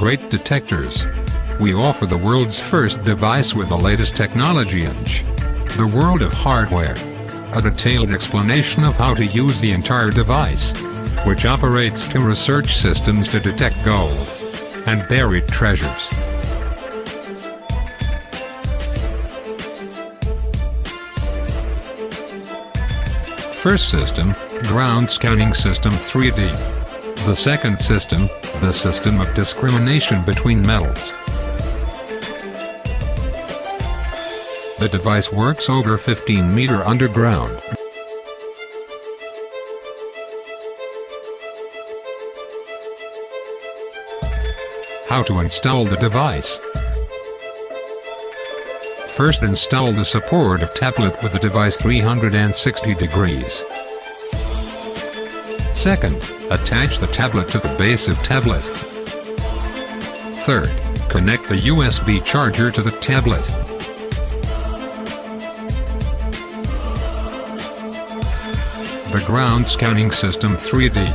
Great Detectors. We offer the world's first device with the latest technology in the world of hardware. A detailed explanation of how to use the entire device, which operates two research systems to detect gold and buried treasures. First system, Ground Scanning System 3D. The second system, the system of discrimination between metals. The device works over 15 meters underground. How to install the device? First, install the supportive tablet with the device 360 degrees. Second, attach the tablet to the base of tablet. Third, connect the USB charger to the tablet. The Ground Scanning System 3D.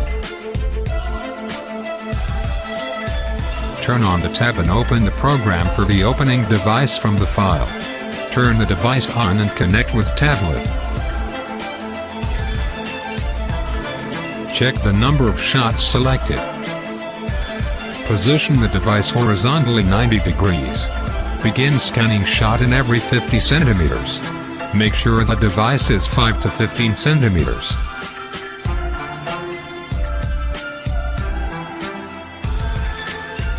Turn on the tab and open the program for the opening device from the file. Turn the device on and connect with tablet. Check the number of shots selected. Position the device horizontally 90 degrees. Begin scanning shot in every 50 centimeters. Make sure the device is 5 to 15 centimeters.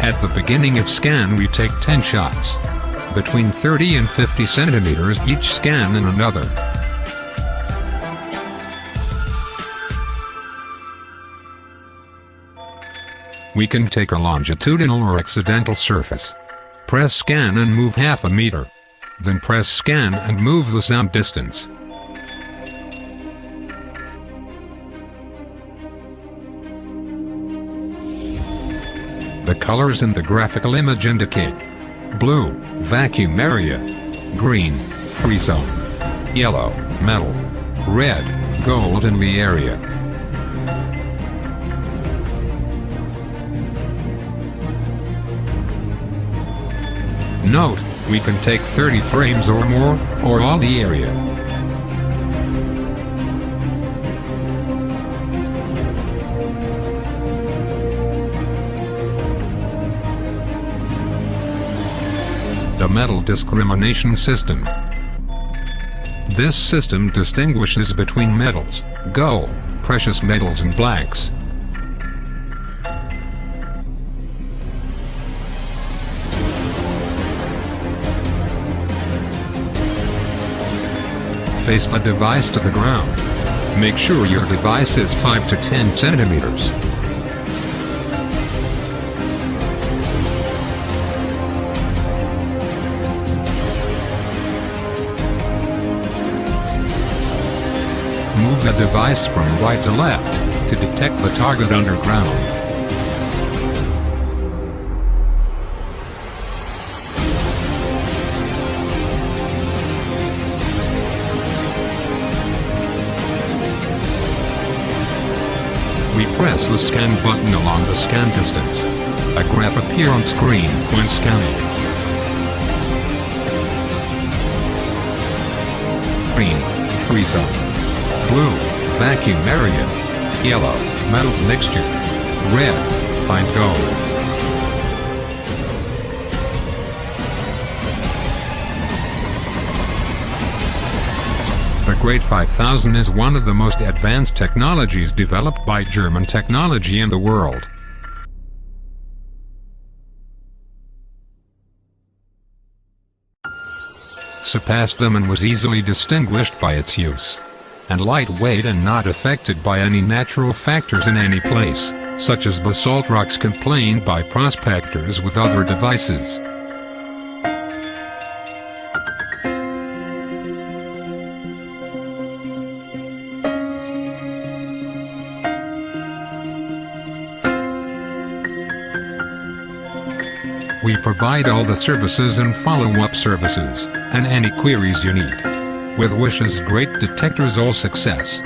At the beginning of scan we take 10 shots. Between 30 and 50 centimeters each scan and another. We can take a longitudinal or accidental surface. Press scan and move half a meter. Then press scan and move the same distance. The colors in the graphical image indicate: blue, vacuum area; green, free zone; yellow, metal; red, gold in the area. Note, we can take 30 frames or more, or all the area. The Metal Discrimination System. This system distinguishes between metals, gold, precious metals and blanks. Face the device to the ground. Make sure your device is 5 to 10 centimeters. Move the device from right to left to detect the target underground. We press the scan button along the scan distance. A graph appears on screen when scanning. Green, free zone; blue, vacuum area; yellow, metals mixture; red, find gold. The Great 5000 is one of the most advanced technologies developed by German technology in the world. Surpassed them and was easily distinguished by its use. And lightweight and not affected by any natural factors in any place, such as basalt rocks complained by prospectors with other devices. We provide all the services and follow-up services, and any queries you need. With wishes, Great Detectors, all success.